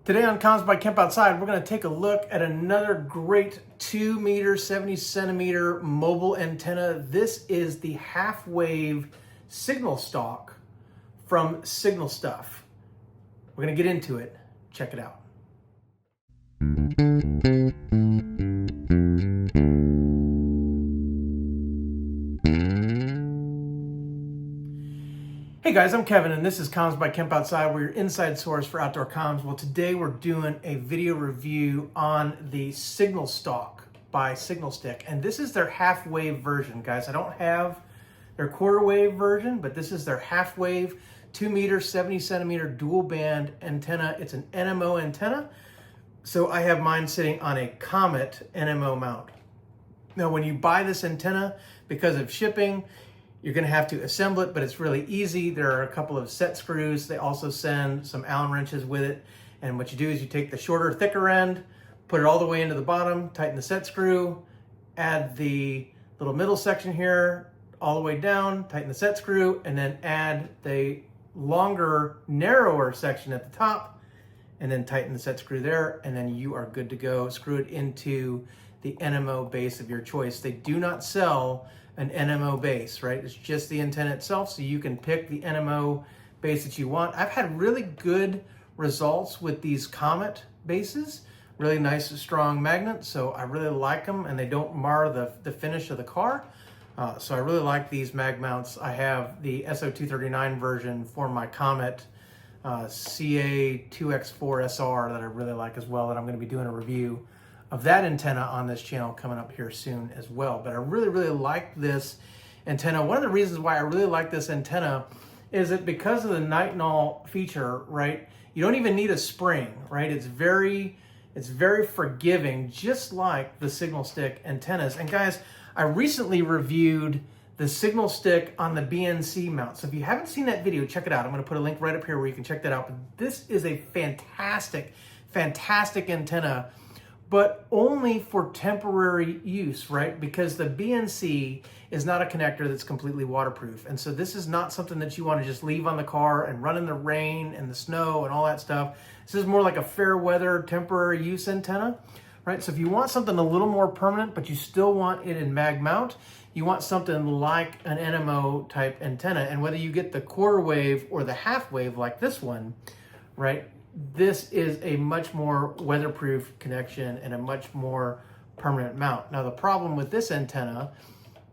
Today on Comms by Kemp Outside, we're going to take a look at another great 2 meter, 70 centimeter mobile antenna. This is the half-wave Signal Stalk from Signal Stuff. We're going to get into it. Check it out. Hey guys, I'm Kevin and this is Comms by Kemp Outside. We're your inside source for outdoor comms. Well, today we're doing a video review on the Signal Stalk by Signal Stick. And this is their half-wave version, guys. I don't have their quarter-wave version, but this is their half-wave 2 meter, 70 centimeter dual band antenna. It's an NMO antenna. So I have mine sitting on a Comet NMO mount. Now, when you buy this antenna, because of shipping, you're going to have to assemble it, but it's really easy. There are a couple of set screws. They also send some Allen wrenches with it. And what you do is you take the shorter, thicker end, put it all the way into the bottom, tighten the set screw, add the little middle section here all the way down, tighten the set screw, and then add the longer, narrower section at the top, and then tighten the set screw there, and then you are good to go. Screw it into the NMO base of your choice. They do not sell an NMO base, right? It's just the antenna itself, so you can pick the NMO base that you want. I've had really good results with these Comet bases, really nice, strong magnets, so I really like them, and they don't mar the finish of the car. So I really like these mag mounts. I have the SO239 version for my Comet CA2X4SR that I really like as well, that I'm going to be doing a review of that antenna on this channel coming up here soon as well. But I really, really like this antenna. One of the reasons why I really like this antenna is that because of the nitinol feature, right, you don't even need a spring, right? It's very forgiving, just like the Signal Stick antennas. And guys, I recently reviewed the Signal Stick on the BNC mount. So if you haven't seen that video, check it out. I'm gonna put a link right up here where you can check that out. But this is a fantastic, fantastic antenna, but only for temporary use, right? Because the BNC is not a connector that's completely waterproof. And so this is not something that you want to just leave on the car and run in the rain and the snow and all that stuff. This is more like a fair weather, temporary use antenna, right? So if you want something a little more permanent, but you still want it in mag mount, you want something like an NMO type antenna. And whether you get the quarter wave or the half wave like this one, right? This is a much more weatherproof connection and a much more permanent mount. Now, the problem with this antenna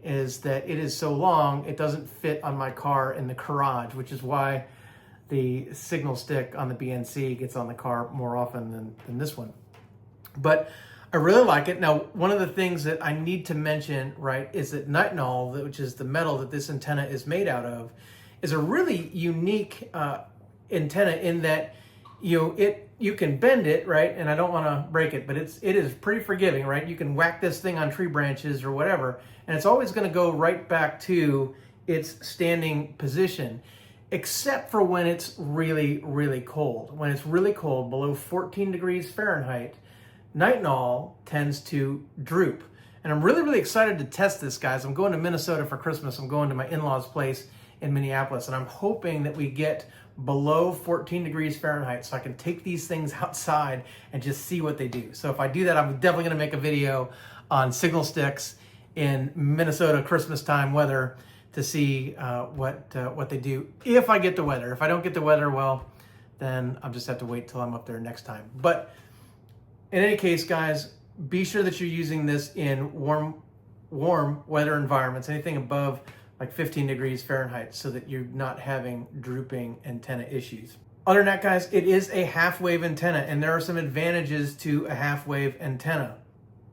is that it is so long, it doesn't fit on my car in the garage, which is why the Signal Stick on the BNC gets on the car more often than this one. But I really like it. Now, one of the things that I need to mention, right, is that nitinol, which is the metal that this antenna is made out of, is a really unique antenna in that you can bend it, right? And I don't want to break it, but it is pretty forgiving, right? You can whack this thing on tree branches or whatever, and it's always going to go right back to its standing position, except for when it's really, really cold. When it's really cold, below 14 degrees Fahrenheit, nitinol tends to droop. And I'm really, really excited to test this, guys. I'm going to Minnesota for Christmas. I'm going to my in-laws' place in Minneapolis, and I'm hoping that we get below 14 degrees Fahrenheit so I can take these things outside and just see what they do. So if I do that, I'm definitely going to make a video on Signal Sticks in Minnesota Christmas time weather to see what they do if I get the weather. If I don't get the weather, well, then I'll just have to wait till I'm up there next time. But in any case, guys, be sure that you're using this in warm weather environments, anything above like 15 degrees Fahrenheit, so that you're not having drooping antenna issues. Other than that, guys, it is a half-wave antenna, and there are some advantages to a half-wave antenna.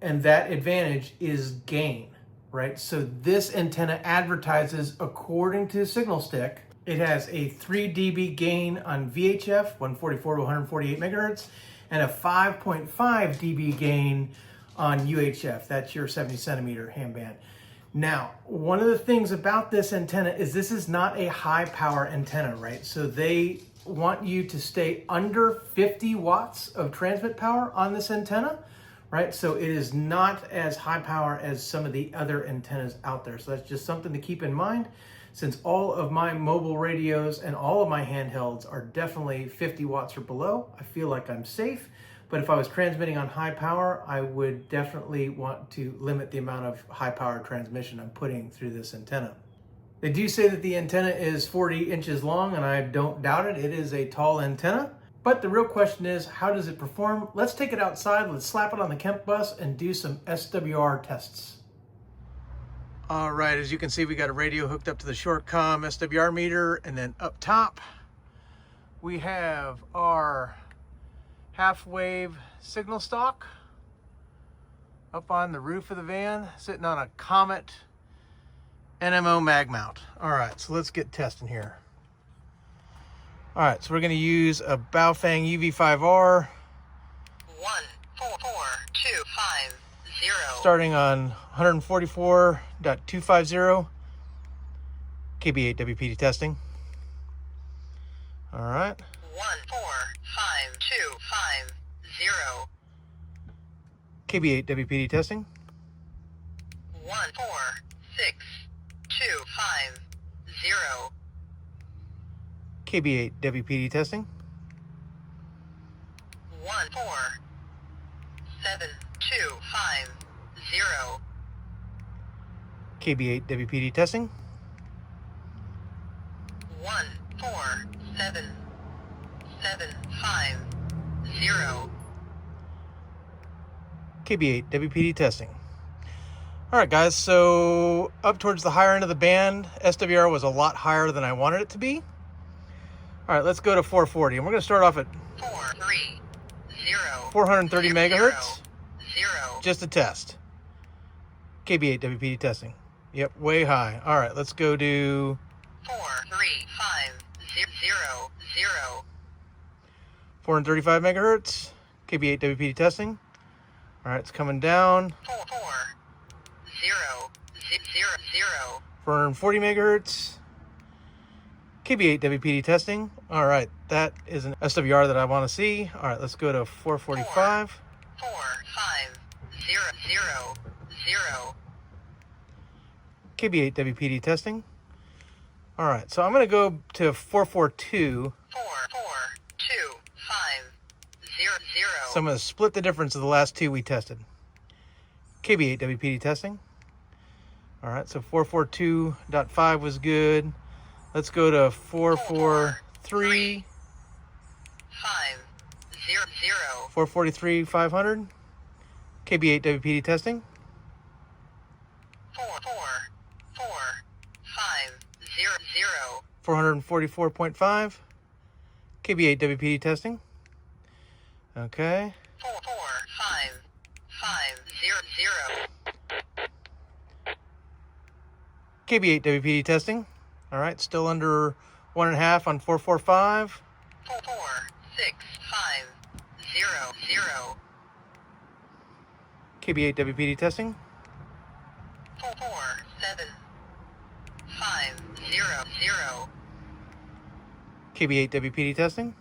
And that advantage is gain, right? So this antenna advertises, according to Signal Stick, it has a 3 dB gain on VHF, 144 to 148 megahertz, and a 5.5 dB gain on UHF, that's your 70 centimeter ham band. Now, one of the things about this antenna is this is not a high power antenna, right? So they want you to stay under 50 watts of transmit power on this antenna, right? So it is not as high power as some of the other antennas out there. So that's just something to keep in mind. Since all of my mobile radios and all of my handhelds are definitely 50 watts or below, I feel like I'm safe. But if I was transmitting on high power, I would definitely want to limit the amount of high power transmission I'm putting through this antenna. They do say that the antenna is 40 inches long, and I don't doubt it. It is a tall antenna. But the real question is, how does it perform? Let's take it outside, let's slap it on the Kemp bus and do some SWR tests. All right, as you can see, we got a radio hooked up to the Shortcom SWR meter, and then up top, we have our half-wave signal stalk up on the roof of the van, sitting on a Comet NMO mag mount. All right, so let's get testing here. All right, so we're gonna use a Baofeng UV-5R. 144250. Starting on 144.250 KB8 WPD testing. All right. 145250. KB8 WPD testing. 14625. KB8 WPD testing. 14725. KB8 WPD testing. 14775. KB8 WPD testing. All right, guys, so up towards the higher end of the band, SWR was a lot higher than I wanted it to be. All right, let's go to 440, and we're going to start off at 430 megahertz, just a test. KB8 WPD testing. Yep, way high. All right, let's go to 43500. 435 megahertz, KB8 WPD testing. All right, it's coming down. 440 megahertz, KB8 WPD testing. All right, that is an SWR that I want to see. All right, let's go to 445. 45000. KB8 WPD testing. All right, so I'm going to go to 442. 44250. So I'm going to split the difference of the last two we tested. KB8 WPD testing. All right, so 442.5 was good. Let's go to 443. 443.500. KB8 WPD testing. 444.5. KB8 WPD testing. Okay. 44550. KB8 WPD testing. All right, still under 1.5 on 445. 46500. KB8 WPD testing. 47500. KB8 WPD testing.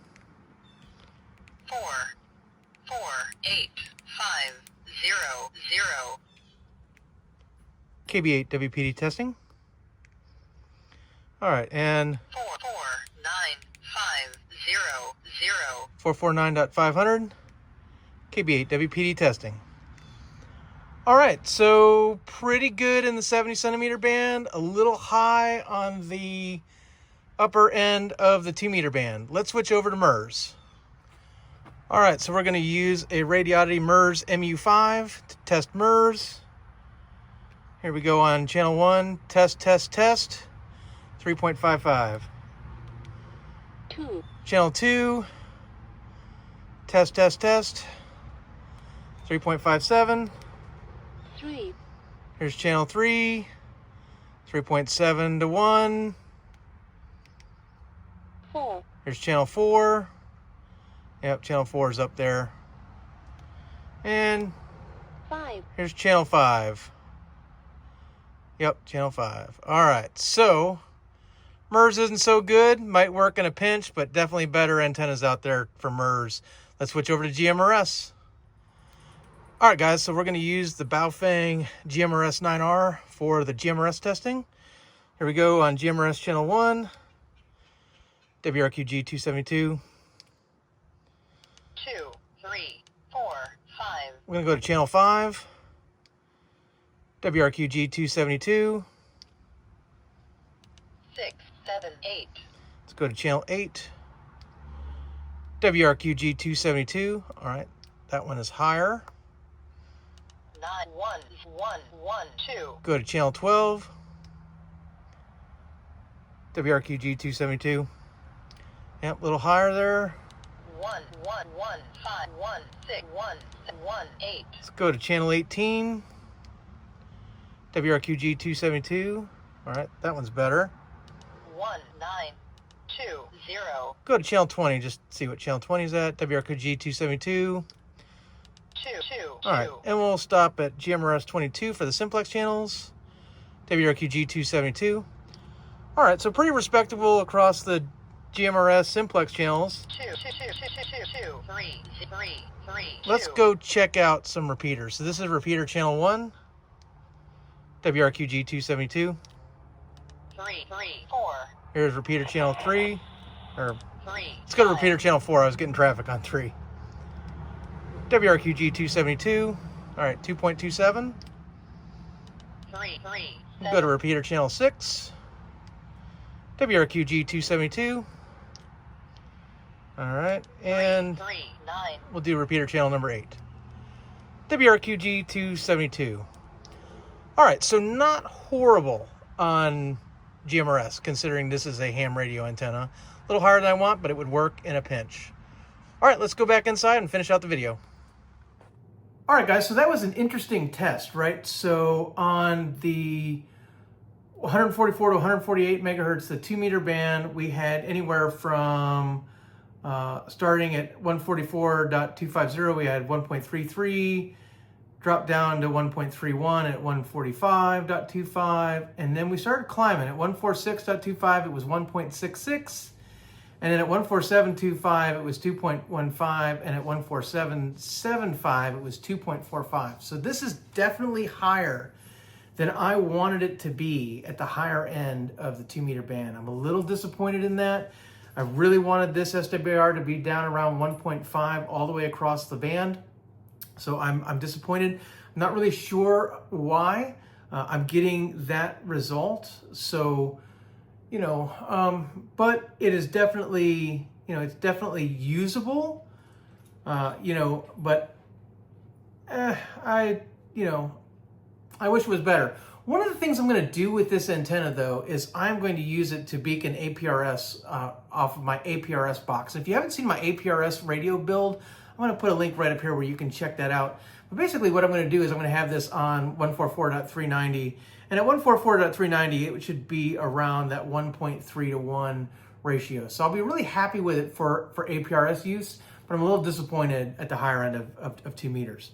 44850. KB8 WPD testing. All right, and 44950. 449.500. KB8 WPD testing. All right, so pretty good in the 70 centimeter band, a little high on the upper end of the 2 meter band. Let's switch over to MERS. All right, so we're going to use a Radioddity MERS MU5 to test MERS. Here we go on channel 1, test, 3.55. 2. Channel 2, test, 3.57. 3. Here's channel 3, 3.7 to 1. 4. Here's channel 4. Yep, channel 4 is up there. And 5. here's channel 5. Yep, channel 5. All right, so MERS isn't so good. Might work in a pinch, but definitely better antennas out there for MERS. Let's switch over to GMRS. All right, guys, so we're going to use the Baofeng GMRS 9R for the GMRS testing. Here we go on GMRS channel 1, WRQ KG-UV9P. 2, 3, 4, 5. We're going to go to channel 5, WRQ KG-UV9P. 6, 7, 8. Let's go to channel 8, WRQ KG-UV9P. All right, that one is higher. 9, 1, 1, 1, 2. Go to channel 12, WRQ KG-UV9P. Yep, a little higher there. 1, 1, 1, 5, 1, 6, 1, 1, 8. Let's go to channel 18, WRQ KG-UV9P. All right, that one's better. 1, 9, 2, 0. Go to channel 20, just see what channel 20 is at, WRQ KG-UV9P. 2, 2. All right, and we'll stop at GMRS 22 for the simplex channels, WRQ KG-UV9P. All right, so pretty respectable across the GMRS simplex channels. 2, 2, 2, 2, 2, 2, 3, 3, 3. Let's go check out some repeaters. So this is repeater channel 1, WRQ KG-UV9P. 3, 3, 4. Here's repeater channel 3, or 3. let's go to repeater channel 4. I was getting traffic on 3. WRQ KG-UV9P. All right, 2.27. 3, 3. We'll go to repeater channel 6, WRQ KG-UV9P. All right, and 3, 9. we'll do repeater channel number 8, WRQ KG-UV9P. All right, so not horrible on GMRS, considering this is a ham radio antenna. A little higher than I want, but it would work in a pinch. All right, let's go back inside and finish out the video. All right, guys, so that was an interesting test, right? So on the 144 to 148 megahertz, the 2 meter band, we had anywhere from starting at 144.250, we had 1.33, dropped down to 1.31 at 145.25, and then we started climbing. At 146.25, it was 1.66, and then at 147.25, it was 2.15, and at 147.75, it was 2.45. So this is definitely higher than I wanted it to be at the higher end of the 2 meter band. I'm a little disappointed in that. I really wanted this SWR to be down around 1.5 all the way across the band. So I'm disappointed. I'm not really sure why I'm getting that result. So, you know, but it is definitely, you know, it's definitely usable, you know, but I wish it was better. One of the things I'm going to do with this antenna, though, is I'm going to use it to beacon APRS off of my APRS box. If you haven't seen my APRS radio build, I'm going to put a link right up here where you can check that out. But basically what I'm going to do is I'm going to have this on 144.390. And at 144.390, it should be around that 1.3 to 1 ratio. So I'll be really happy with it for APRS use, but I'm a little disappointed at the higher end of 2 meters.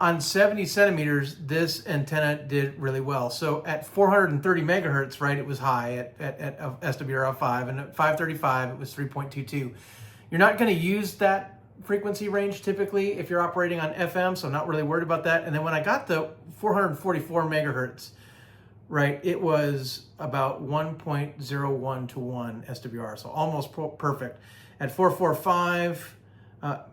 On 70 centimeters, this antenna did really well. So at 430 megahertz, right, it was high at SWR5, and at 535, it was 3.22. You're not going to use that frequency range typically if you're operating on FM, so I'm not really worried about that. And then when I got the 444 megahertz, right, it was about 1.01 to 1 SWR, so almost perfect. At 445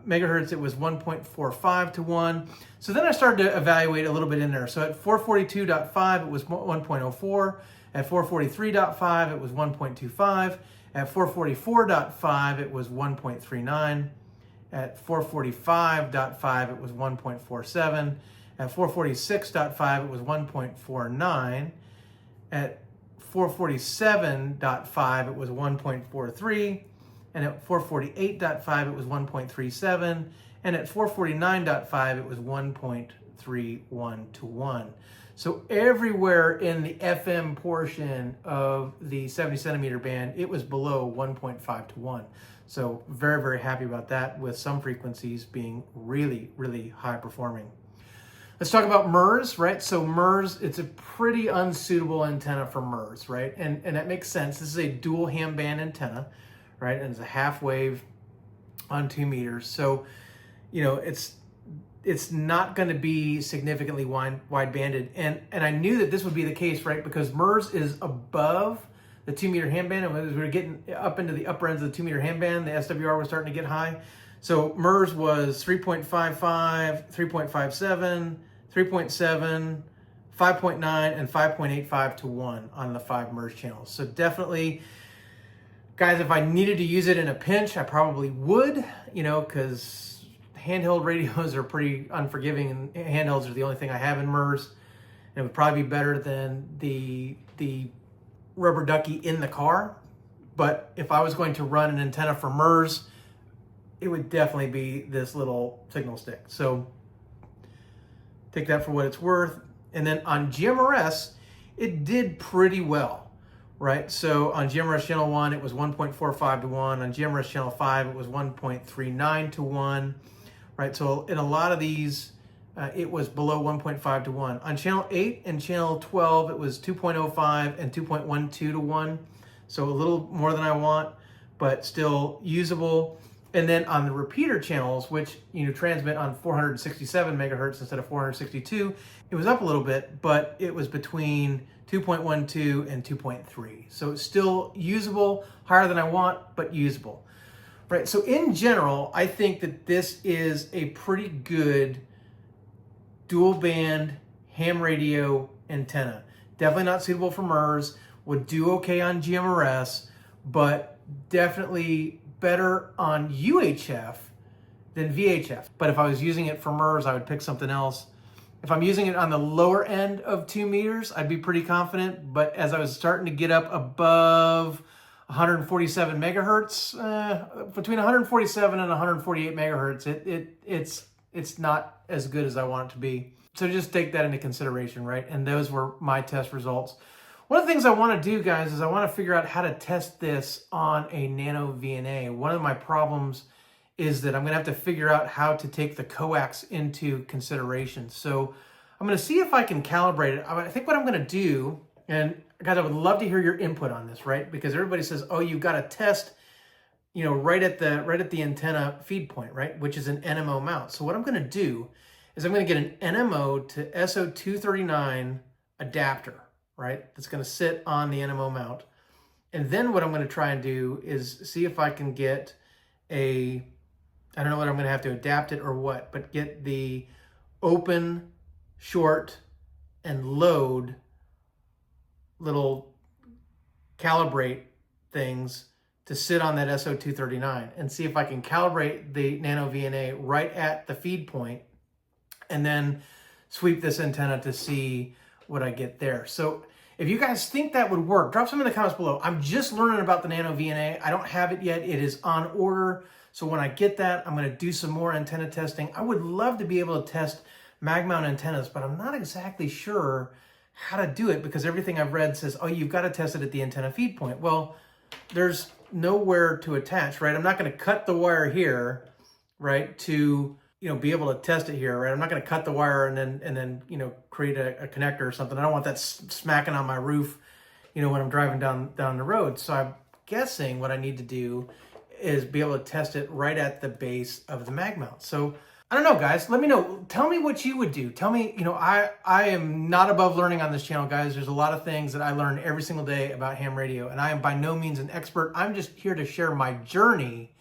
megahertz, it was 1.45 to 1. So then I started to evaluate a little bit in there. So at 442.5, it was 1.04. At 443.5, it was 1.25. At 444.5, it was 1.39. At 445.5, it was 1.47. At 446.5, it was 1.49. At 447.5, it was 1.43. And at 448.5, it was 1.37. And at 449.5, it was 1.31 to 1. So everywhere in the FM portion of the 70 centimeter band, it was below 1.5 to 1. So very, very happy about that, with some frequencies being really, really high performing. Let's talk about MURS, right? So MURS, it's a pretty unsuitable antenna for MURS, right? And that makes sense. This is a dual ham band antenna, right? And it's a half wave on 2 meters. So, you know, it's not going to be significantly wide banded. And I knew that this would be the case, right? Because MURS is above the 2 meter handband, and as we were getting up into the upper ends of the 2 meter handband, the SWR was starting to get high. So MURS was 3.55, 3.57, 3.7, 5.9, and 5.85 to 1 on the 5 MURS channels. So definitely, guys, if I needed to use it in a pinch, I probably would, you know, because handheld radios are pretty unforgiving, and handhelds are the only thing I have in MURS. And it would probably be better than the rubber ducky in the car. But if I was going to run an antenna for MURS, it would definitely be this little signal stick. So take that for what it's worth. And then on GMRS, it did pretty well, right? So on GMRS channel 1, it was 1.45 to 1. On GMRS channel 5, it was 1.39 to 1, right? So in a lot of these, it was below 1.5 to 1. On channel 8 and channel 12, it was 2.05 and 2.12 to 1. So a little more than I want, but still usable. And then on the repeater channels, which, you know, transmit on 467 megahertz instead of 462, it was up a little bit, but it was between 2.12 and 2.3. So it's still usable, higher than I want, but usable. Right, so in general, I think that this is a pretty good dual band ham radio antenna. Definitely not suitable for MURS, would do okay on GMRS, but definitely better on UHF than VHF. But if I was using it for MURS, I would pick something else. If I'm using it on the lower end of 2 meters, I'd be pretty confident. But as I was starting to get up above 147 megahertz, between 147 and 148 megahertz, it's not as good as I want it to be. So just take that into consideration, right? And those were my test results. One of the things I want to do, guys, is I want to figure out how to test this on a nano VNA. One of my problems is that I'm going to have to figure out how to take the coax into consideration. So I'm going to see if I can calibrate it. I think what I'm going to do, and guys, I would love to hear your input on this, right? Because everybody says, oh, you've got to test, you know, right at the antenna feed point, right? Which is an NMO mount. So what I'm going to do is I'm going to get an NMO to SO239 adapter, right? That's going to sit on the NMO mount. And then what I'm going to try and do is see if I can get I don't know whether I'm going to have to adapt it or what, but get the open, short, and load little calibrate things to sit on that SO239 and see if I can calibrate the nano VNA right at the feed point and then sweep this antenna to see what I get there. So if you guys think that would work, drop some in the comments below. I'm just learning about the nano VNA. I don't have it yet. It is on order. So when I get that, I'm going to do some more antenna testing. I would love to be able to test mag mount antennas, but I'm not exactly sure how to do it because everything I've read says, oh, you've got to test it at the antenna feed point. Well, there's nowhere to attach, right? I'm not going to cut the wire here, right, to, you know, be able to test it here, right? I'm not going to cut the wire and then you know, create a connector or something. I don't want that smacking on my roof, you know, when I'm driving down the road. So I'm guessing what I need to do is be able to test it right at the base of the mag mount. So I don't know, guys. Let me know. Tell me what you would do. Tell me, you know, I am not above learning on this channel, guys. There's a lot of things that I learn every single day about ham radio, and I am by no means an expert. I'm just here to share my journey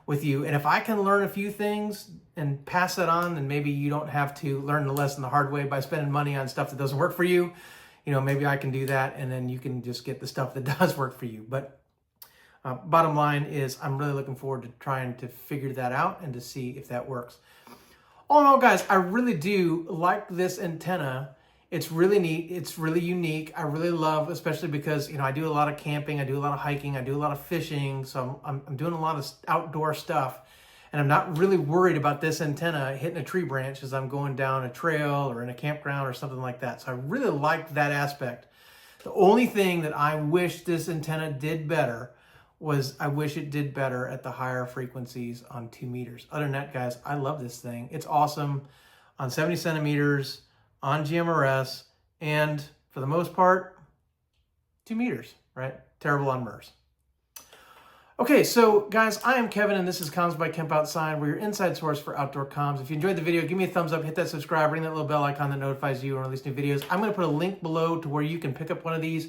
with you. And if I can learn a few things and pass that on, then maybe you don't have to learn the lesson the hard way by spending money on stuff that doesn't work for you. You know, maybe I can do that, and then you can just get the stuff that does work for you. But bottom line is I'm really looking forward to trying to figure that out and to see if that works. All in all, guys, I really do like this antenna. It's really neat. It's really unique. I really love, especially because, you know, I do a lot of camping. I do a lot of hiking. I do a lot of fishing. So I'm doing a lot of outdoor stuff. And I'm not really worried about this antenna hitting a tree branch as I'm going down a trail or in a campground or something like that. So I really like that aspect. The only thing that I wish this antenna did better was I wish it did better at the higher frequencies on 2 meters. Other than that, guys, I love this thing. It's awesome on 70 centimeters, on GMRS, and for the most part, 2 meters, right? Terrible on MURS. Okay, so guys, I am Kevin and this is Comms by Kemp Outside. We're your inside source for outdoor comms. If you enjoyed the video, give me a thumbs up, hit that subscribe, ring that little bell icon that notifies you when I release new videos. I'm going to put a link below to where you can pick up one of these.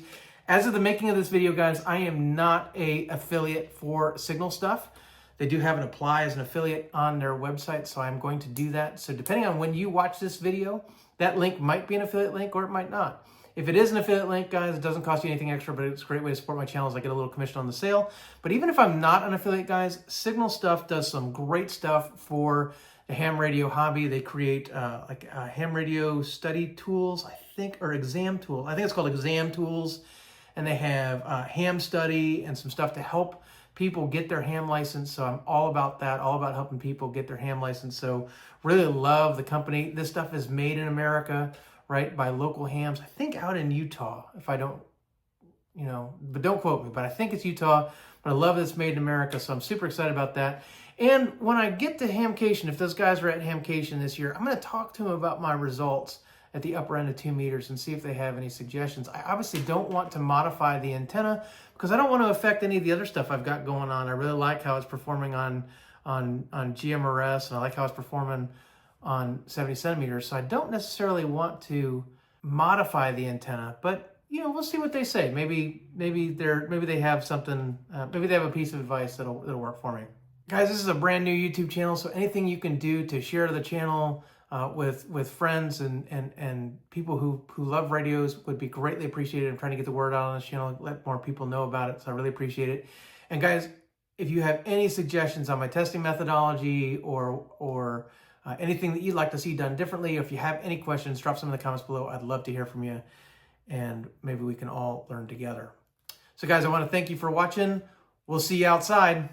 As of the making of this video, guys, I am not an affiliate for Signal Stuff. They do have an apply as an affiliate on their website, so I'm going to do that. So depending on when you watch this video, that link might be an affiliate link or it might not. If it is an affiliate link, guys, it doesn't cost you anything extra, but it's a great way to support my channel as I get a little commission on the sale. But even if I'm not an affiliate, guys, Signal Stuff does some great stuff for the ham radio hobby. They create ham radio study tools, I think, or exam tools. I think it's called exam tools. And they have ham study and some stuff to help people get their ham license. So I'm all about that, all about helping people get their ham license. So really love the company. This stuff is made in America, right, by local hams, I think out in Utah, if I don't, but don't quote me, but I think it's Utah, but I love that it's made in America, so I'm super excited about that. And when I get to Hamcation, if those guys are at Hamcation this year, I'm going to talk to them about my results at the upper end of 2 meters and see if they have any suggestions. I obviously don't want to modify the antenna because I don't want to affect any of the other stuff I've got going on. I really like how it's performing on GMRS, and I like how it's performing on 70 centimeters, so I don't necessarily want to modify the antenna, but we'll see what they say. Maybe they have something, maybe they have a piece of advice that'll work for me. Guys, this is a brand new YouTube channel, so anything you can do to share the channel with friends and people who love radios would be greatly appreciated. I'm trying to get the word out on this channel, let more people know about it, so I really appreciate it. And guys, if you have any suggestions on my testing methodology or anything that you'd like to see done differently, or if you have any questions, drop some in the comments below. I'd love to hear from you, and maybe we can all learn together. So guys, I want to thank you for watching. We'll see you outside.